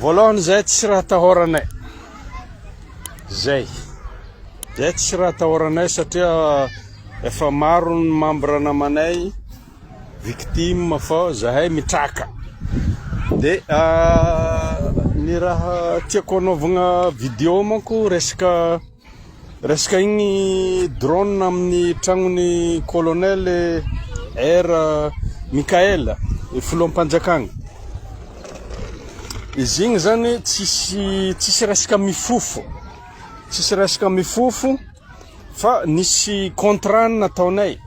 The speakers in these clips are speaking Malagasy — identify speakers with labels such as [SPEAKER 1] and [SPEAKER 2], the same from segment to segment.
[SPEAKER 1] Voalohany zay tsy raha atahoranay. Zay tsy raha atahoranay satria efa maro ny membre namanay victime fa zahay mitraka. De ny raha tiako anaovagna vidéo manko resaka igny drone amin'ny tragnony colonel R Mikael filoham-panjakana. Izy igny zany tsisy resaka mifofo. Tsisy resaka mifofo fa nisy contrat nataonay.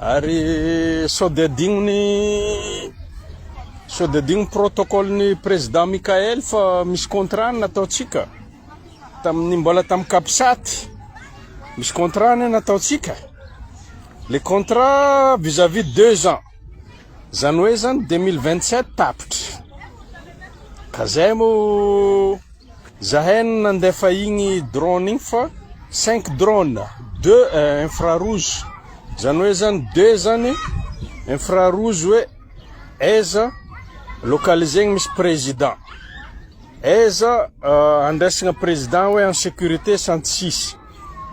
[SPEAKER 1] Ary sodedigny protocole ny président Mikael fa misy contrat nataotsika. Mbola tam Kapsaty. Misy contrat nataotsika. Le contrat vis-à-vis 2 ans. Zany hoe zany 2027 tapitra. Ka zay mo zahay nandefa igny drone igny fa 5 drone, 2 infrarouge. Zany hoe zany 2 zany infrarouge hoe aiza localisegny misy président. Aiza andrasagna président hoe en sécurité 106.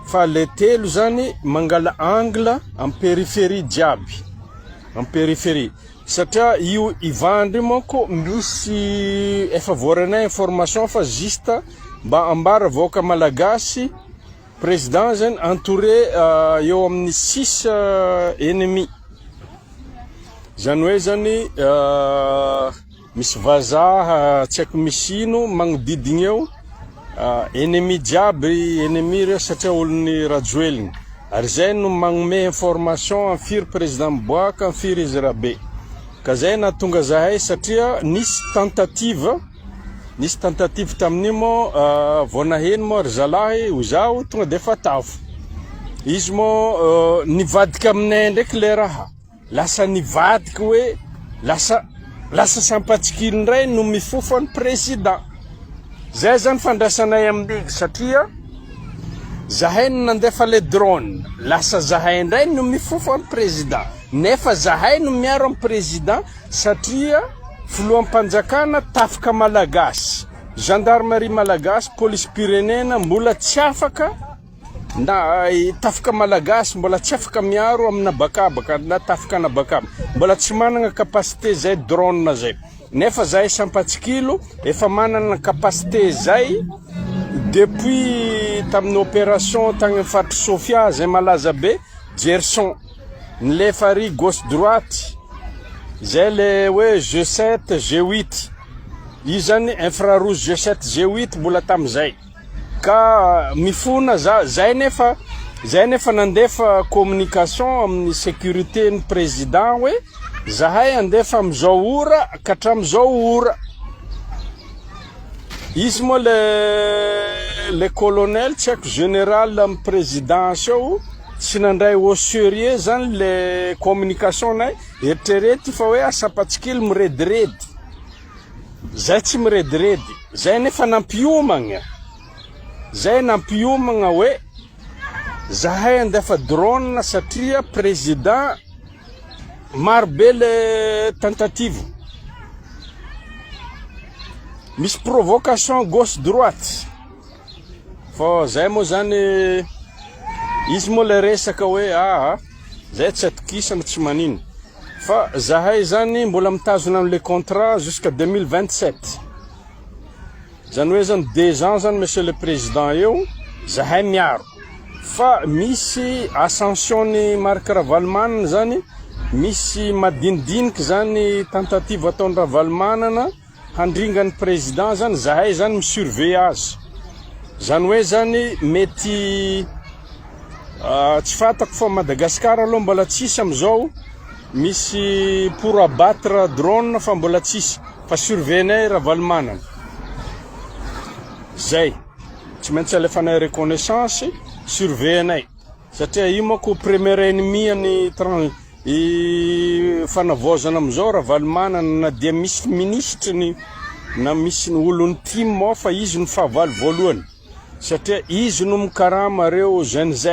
[SPEAKER 1] Fa le telo zany mangala angle en périphérie jiaby. En périphérie. Satria io ivandry manko misy efa voaranay information fa juste mba ambara voaka malagasy président zany entouré eo amin'ny 6 ennemis. Zany hoe zany misy vazaha tsy haiko misy ino magnididigny eo ennemi jiaby ennemi reo satria olony rajoeliny. Ary zay no magnome information en firy président miboaka en firy izy rabe. Ka zay na tonga zahay satria nisy tentative tamin'io mo vao naheno mo ry zalahy ho zaho tonga defa tafo. Izy mo nivadika aminay ndraiky le raha. Lasa nivadika hoe lasa sampatsikilo ndray no mifofa ny président. Zay zany fandraisanay amin'igny satria zahay nandefa le drone. Lasa zahay ndray no mifofa ny président. Nefa zahay no miaro amin'ny président satria filoham-panjakana tafika malagasy. Gendarmerie malagasy, police pyrénéenne mbola tsy afaka tafika malagasy mbola tsy afaka miaro amina bakabaka na tafika na bakabaka. Mbola tsy manana capacité zay drone zay. Nefa zahay sampatsikilo efa manana capacité zay depuis tamin'ny opération tagny Fatou Sofia zay malaza be Gerson. Le fari gauche droite. Zay le hoe G7, G8. Io zany infrarouge G7, G8 mbola tamizay. Ka mifona zay nefa nandefa communication amin'ny sécurité ny président hoe zahay andefa amizao ora katramizao ora. Izy mo le colonel tsy haiko général amin'ny présidence eo tsy nandray au sérieux zany le communication nay eritrerety fa hoe asapatsikilo mirediredy. Zay tsy mirediredy. Zay nefa nampiomagna. Zay nampiomagna hoe zahay andefa drone satria président marobe le tentative. Misy provocation gauche droite. Fa zay mo zany izy mo le resaka hoe zay tsy atokisana tsy manino. Fa zahay zany mbola mitazona le contrat jusqu'à 2027. Zany hoe zany 2 ans zany monsieur le président eo zahay miaro. Fa misy ascension ny Marc Ravalomanana zany misy madinidiniky zany tentative ataon'ny Ravalomanana handringany président zany zahay zany misurveille azy. Zany hoe zany mety tsy fatako fa Madagascar aloha mbola tsisy amizao misy pour abattre drone fa mbola tsisy fa surveillenay Ravalomanana. Zay tsy maintsy alefanay reconnaissance surveillenay satria io manko premier ennemi ny fanavozana amizao Ravalomanana na dia misy ministre na misy olony team mo fa izy no fahavalo voalohany. Satria izy no mikarama reo GNZ.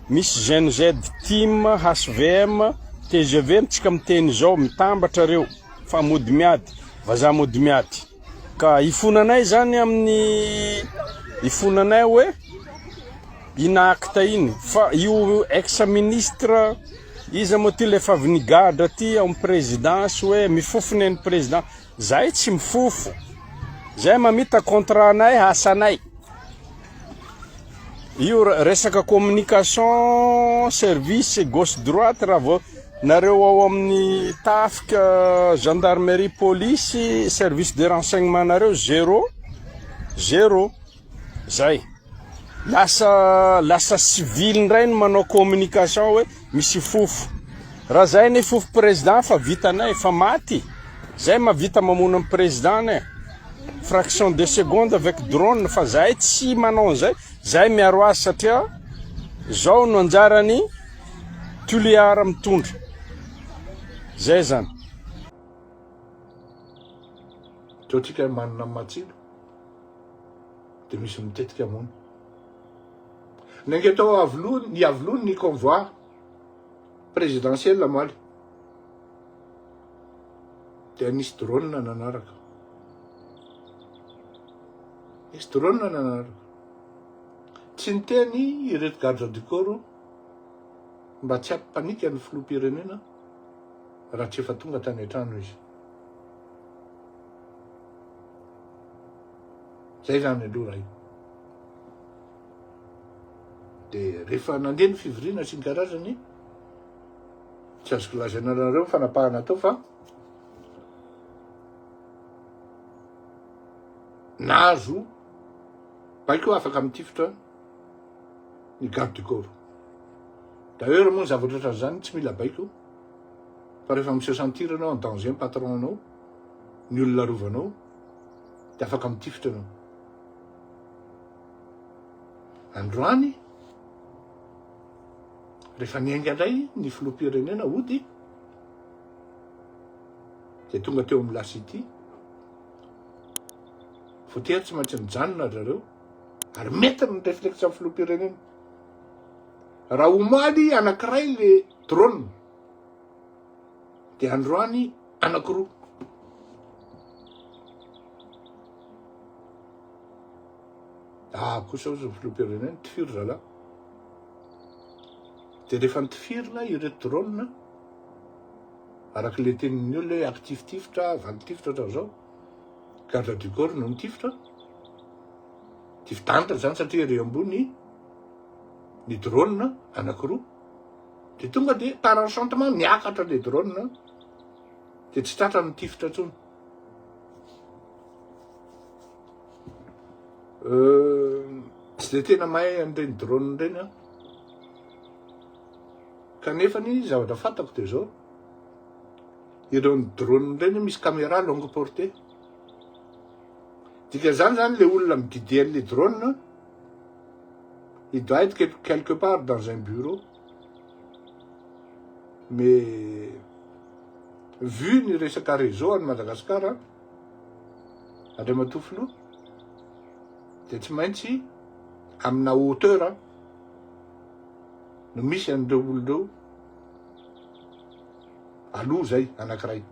[SPEAKER 1] Misy GNZ team, HVM, TGV, tsika miteny zao mitambatra reo fa mody miady, vazaha mody miady. Ka ifonanay zany amin'ny ifonanay hoe inacte iny fa io ex-ministre izy moa ty lefa avy nigadra ty amin'ny présidence hoe mifofony ny président zay tsy mifofo zay mamita contrat nay asanay io resaka communication service gauche droite raha vao nareo ao amin'ny tafika gendarmerie police service de renseignement nareo zéro zay lasa civil ndray no manao communication hoe misy fofo raha zay ny fofo président fa vitanay fa maty zay mavita mamono amin'ny président nay fraction de seconde avec drone fa zay tsy manao zay miaro azy satria zao no anjarany tuliara mitondra zay zany
[SPEAKER 2] toatsika manana matsilo de misy mitetika mono nangetao avlohany ny convoi présidentiel lamaly de nisy drone nanaraka nisy drone nanaraka tsy niteny ireto garde du corps mba tsy ampanika ny filoham-pirenena raha tsy efa tonga tany an-trano izy zay zany aloha raha io de rehefa nandeha ny fivoriana sy ny karazany tsy azoko lazaina anareo fanapahana tao fa nahazo baiko afaka mitifitra ny garde du corps d'ailleurs moa ny zavatra ohatran' zany tsy mila baiko fa rehefa miseho sentir anao en danger patron anao ny olona rovanao de afaka mitifitra anao androany rehefa niainga ndray ny filoham-pirenena ody de tonga teo amin'ny lasity voatery tsy maintsy mijanona zareo ary mety ny réflexe amin'ny filoham-pirenena raha omaly anankiray le drone de androany anankiroa kosa ozy ny filoham-pirenena tifiry zala de rehefa nitifirina ireto drone araka le tenin'ny olona hoe akitifitifitra valitifitra otra zao garde du corps no nitifitra tifitantatra zany satria re ambony ny drone anankiroa de tonga de par enchantement niakatra le drone de tsy tratra nitifitra tsony tsy de tena mahay an'ireny drone reny a kanefa ny zavatra fantako de zao ireo ny drone reny misy caméra longue portée dika zany zany le olona mididy an'le drone il doit être quelque part dans un bureau mais vu ny resaka réseau any Madagasikara Andriamatofilo de tsy maintsy amina hauteur no misy an'ireo olon'ireo aloha zay anankiray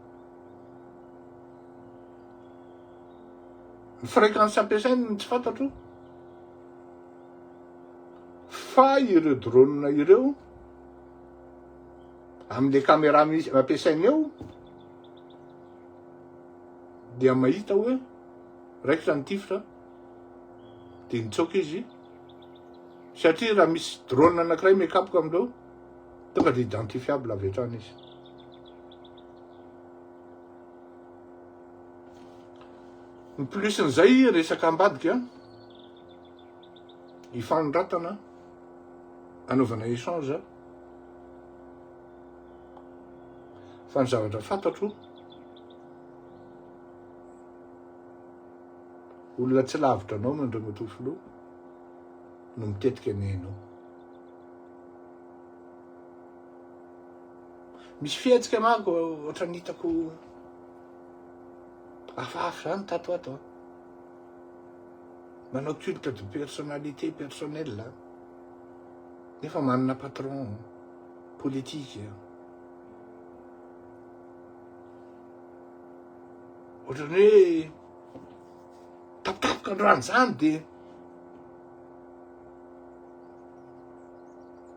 [SPEAKER 2] ny fréquence ampiasainy tsy fantatro fa ireo drone ireo am'le caméra misy ampiasainy eo dia mahita hoe raikitra nitifitra de nitsoka izy satria raha misy drone anankiray mekapoka amindreo tonga de identifiable avy hatrany izy ny plus n'izay resaka ambadika ifanoratana anaovana échange fa ny zavatra fantatro olona tsy lavitra anao no Andriamatofilo no mitetika ny hainao misy fihetsika manko ohatra ny hitako hafahafa zany tato ato manao culte de personnalité personnelle nefa manana patron politique ohatrany hoe ankoatran'izany dia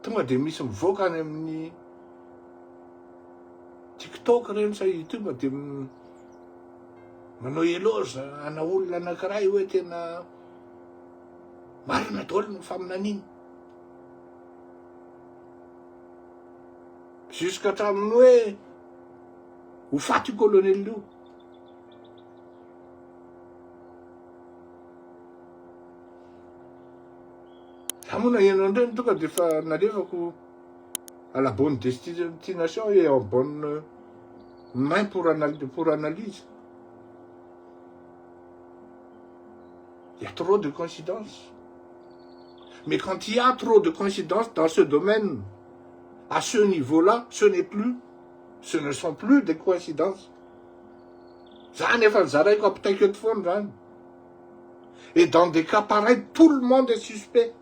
[SPEAKER 2] tonga dia misy mivoaka any amin'ny TikTok reny sa YouTube dia manao éloge ana olona anankiray hoe tena marina daholo ny faminaniny. Jusqu'à hatramin'ny hoe ho faty io colonel io. Za moa nagneno an'ireny tonga dia efa nalefako à la bonne destination et en bonne main pour analyse. Il y a trop de coïncidences. Mais quand il y a trop de coïncidences dans ce domaine, à ce niveau-là, ce ne sont plus des coïncidences. Zany efa zaraiko apitaiko eto foana zany. Et dans des cas pareils, tout le monde est suspect.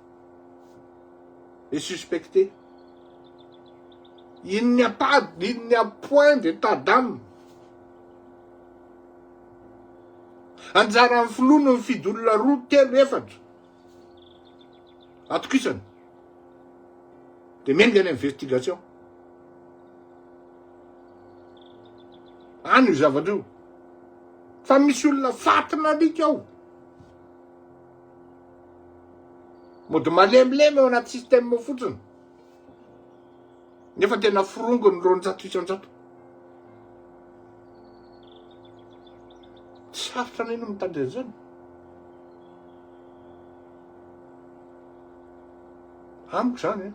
[SPEAKER 2] Est suspecté. Il n'y a point d'état d'âme. Anjara filoha no mifidy olona roa telo efatra atokisana dia menga any investigation. Any io zavatra io. Fa misy olona fatina alika ao. Mody malemilemy ao anaty système fotsiny. Nefa tena firongony roanjato isan-jato. Sarotra an'ino mitady an'izany. Amiko zany e.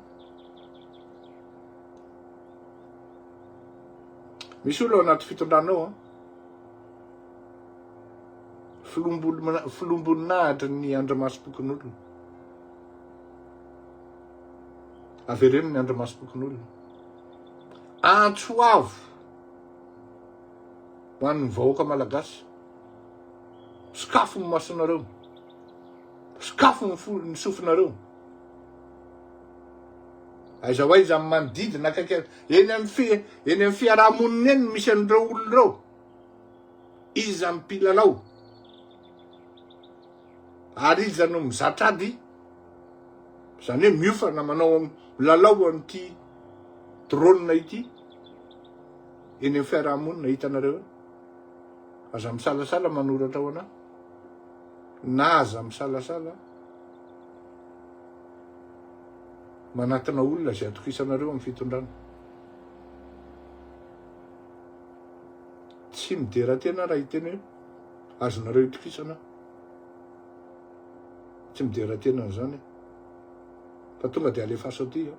[SPEAKER 2] Misy olo ao anaty fitondranao a. Filombolonahitra ny andramasom-pokon'olona. Avereno ny andramasom-pokon'olona. Antsoavo ho an'ny vahoaka malagasy. Sakafo ny masonareo. Sakafo ny sofinareo. Aiza ho aiza amin'ny manodidina akaiky eny amin'ny fiarahamonina eny misy an'ireo olona ireo. Iza mpilalao. Ary iza no mizatra ady. Zany hoe miofana manao lalao an'ity drone ity. Eny amin'ny fiarahamonina hitanareo. Aza misalasala manoratra ho anahy. Na aza misalasala manatina olona zay atokisanareo amin'ny fitondrana. Tsy midera tena raha hiteny hoe azonareo itokisana. Tsy midera tena zany. Fa tonga dia alefaso aty.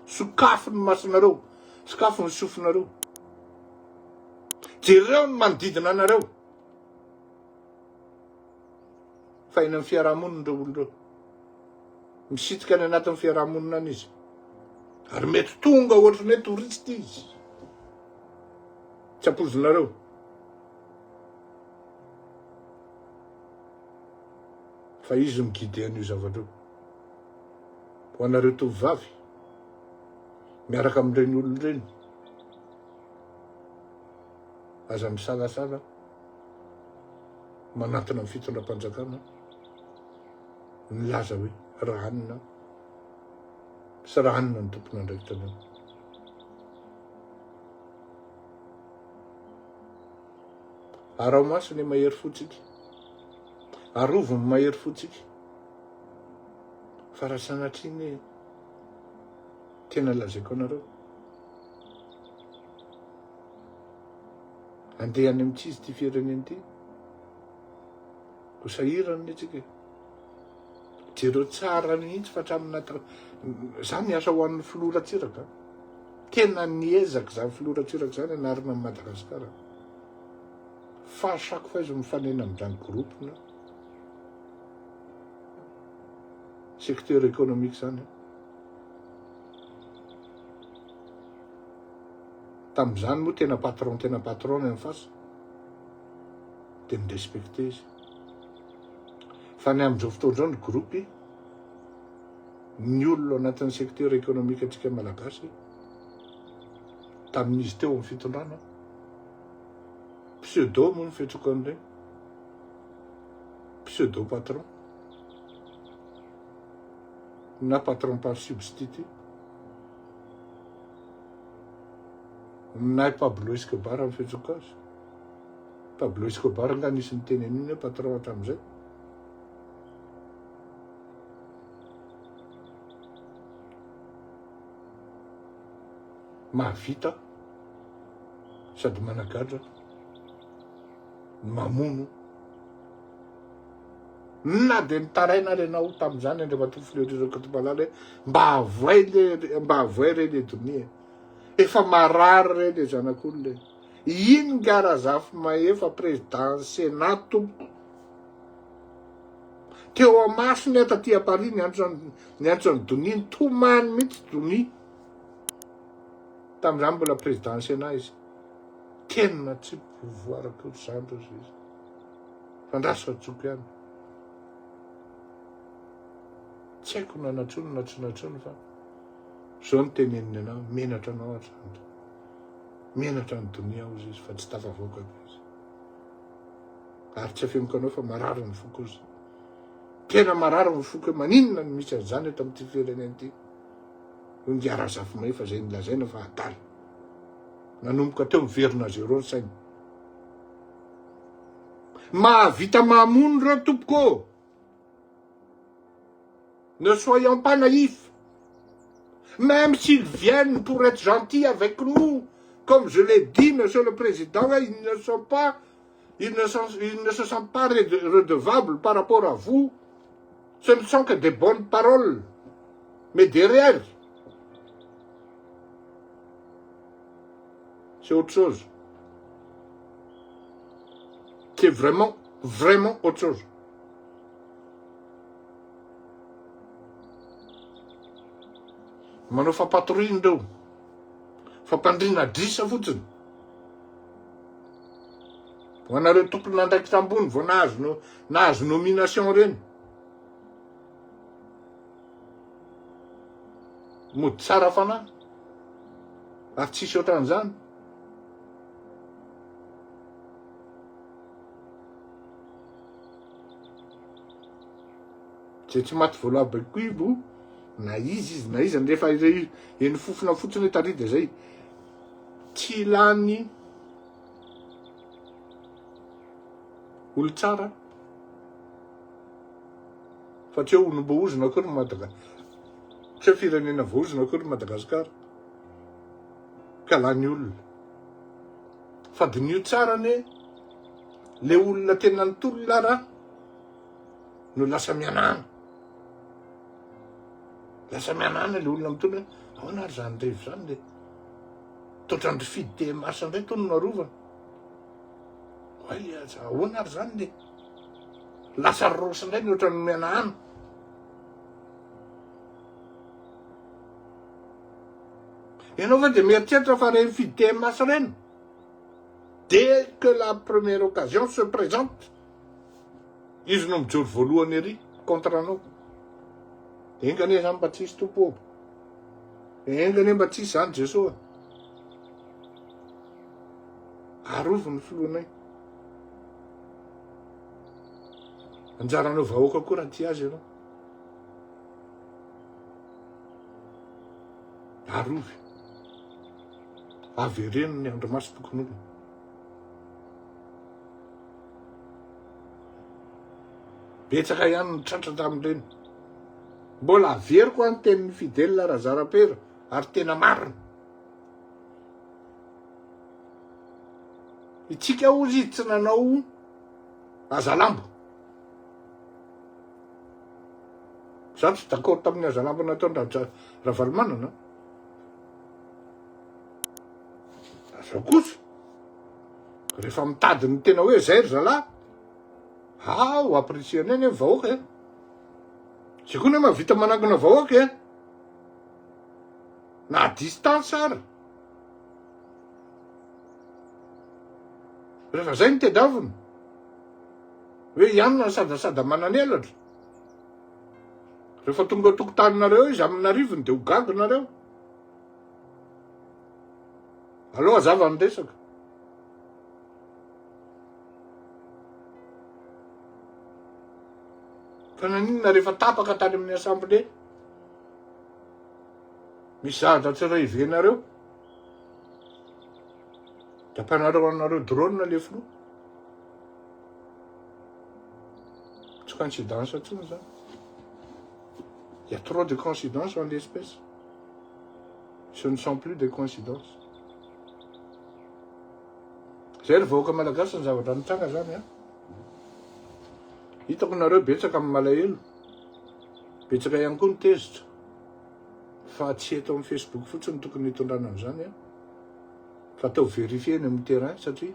[SPEAKER 2] Sokafo ny masonareo. Sokafo ny sofinareo. Jereo ny manodidina anareo. Fa eny amin'ny fiarahamonina ireo olona ireo. Misitrika any anatin'ny fiarahamonina any izy. Ary mety tonga ohatrany hoe touriste izy. Tsy ampozinareo. Fa izy migidy an'io zavatra io. Ho anareo tovovavy miaraka amin'ireny olona ireny. Aza misalasala manatina amin'ny fitondram-panjakana milaza hoe raha anina sy raha anina ny tompona ndraiky tanana. Arao maso ny mahery fotsika. Arovo ny mahery fotsika. Fa raha sanatriny tena lazaiko anareo. Andeha any amin'ny tsizy ty fireneny ty. Ho sahirany itsika. Jereo tsara mihitsy fa hatramina zany asa ho an'ny filoratsiraka. Tena niezaka zany filoratsiraka zany anarina amin'ny Madagasikara. Fa chaque fois izy mifanena amin'izany groupe na secteur économique zany. Tamin'izany moa tena patron ny amin'ny face. Dia mirespecte izy. Fa ny amin'izao fotoana izao ny groupe ny olona anatin'ny secteur économique antsika malagasy tamin'izy teo amin'ny fitondrana. Pseudo moa ny fiantsokana ireny. pseudo-patron na patron par substitut na Pablo Escobar amin'ny fitsoka azy. Pablo Escobar nga anisan'ny teneniny hoe patron hatramin'izay. Mahavita sady managadra, mamono, na de nitaraina renao tamin'izany Andriamanitra fileorizako Tomalala hoe mba avoay reny donia, efa marary reny e zanak'olona e. Ino ngarazafy maefa président Sénat tompoko teo amasony taty Paris niantsony donia tomany mihitsy donia tamin'izany mbola président Sénat izy. Tena tsy pouvoirako zandro izy fandraso atsoko ihany. Tsy haiko nanatrony na tsy natrony fa zao ny teneniny anao, menatra anao atrandro, menatra ny donia ozy izy fa tsy tafavoakako izy. Ary tsy afemoko anao fa marary ny foko izy. Tena marary ny foko hoe maninona ny misy an'izany eto amin'ity firenena ity. Ngiarazafy maefa zay nilazaina fa adala. Nanomboka teo miverina zéro ny sainy. Mahavita mamono reo tompoko. Ne soyons pas naïfs. Même s'ils viennent pour être gentils avec nous, comme je l'ai dit, Monsieur le Président, ils ne se sentent pas redevables par rapport à vous. Ce ne sont que des bonnes paroles. Mais derrière, c'est autre chose. C'est vraiment, vraiment autre chose. Manao fampatoriny reo, fampandrina drisa fotsiny. Ho anareo tompony nandraikitra ambony vao nahazo nomination reny. Mody tsara fanahy. Ary tsisy ohatran'izany. Tsy maty vola baiko ibo. Na izy rehefa eny fofona fotsiny tary de zay tsy lany olo tsara fa tsy eo nombo ozona akory Madagasikara, tsy eo firenena voazona akory Madagasikara ka lany olona fa dinio tsara ne le olona tena nitolona raha no lasa mianana. Lasa mianana le olona mitondra ahoana ary zany revo zany le toetrandro fidy te marsa indray tony no arovana. Ahoana ary zany le lasa rosy indray ny ohatrany mianana. Ianao fa de mieritreritra fa reny fidy te marsa reny. Dès que la première occasion se présente, izy no mijoro voalohany ery contre anao. Engane zany mba tsisy tompo. Engane mba tsisy zany Jesosy. Arovo ny filoanay. Anjaranao vahoaka koa raha ty azy ianao. Arovy. Avereno ny andro maso tokon'olona. Betsaka ihany ny tratra tamin'ireny. Mbola averiko any tenin'ny fidèle Razarapera ary tena marina. Itsika ozy tsy nanao azalambo. Za tsy d'accord tamin'ny azalambo nataony Ravalomanana. Zao kosa rehefa mitady ny tena hoe zay ry zalahy, ho apprécier-neny ny vahoaka e. Tsy koa mahavita manangona vahoaka e. Na à distance ary. Rehefa zay ny tedavina. Hoe ianona sadasada mananelatra. Rehefa tonga tokotaninareo izy amin'arivony de ho gago nareo. Aloha azava ny resaka. Fa naninona rehefa tapaka tany amin'ny asamble misy zahatra tsirairay ivenareo da ampanareo anareo drone le filoha. Tsy coïncidence intsony zany. Il y a trop de coïncidences en l'espèce. Ce ne sont plus des coïncidences. Zay ny vahoaka malagasy ny zavatra nitranga zany a. Hitako nareo betsaka amin'ny malahelo. Betsaka ihany koa ny tezitra. Fa tsy eto amin'ny Facebook fotsiny tokony hitondrana an'izany a. Fa atao vérifier ny amin'ny terrain satria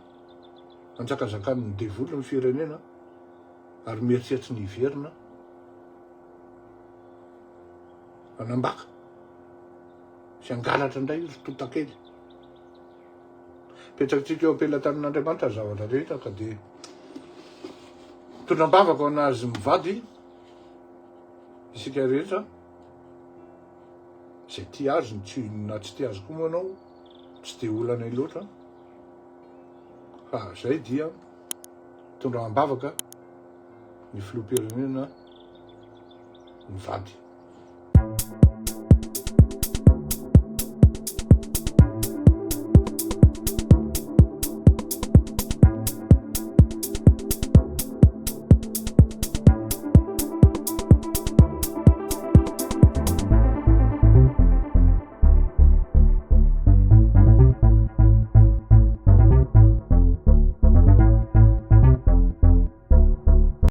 [SPEAKER 2] anjakazakany ny devoly ny firenena ary mieritseritsy ny hiverina anambaka sy angalatra indray izy totakely. Petsakintsika eo ampelatan'Andriamanitra zavatra rehetra ka dia tondram-bavaka ho anazy mivady isika rehetra izay tia azy na tsy tia azy koa moa anao tsy dia olana loatra fa zay dia tondram-bavaka ny filoham-pirenena mivady.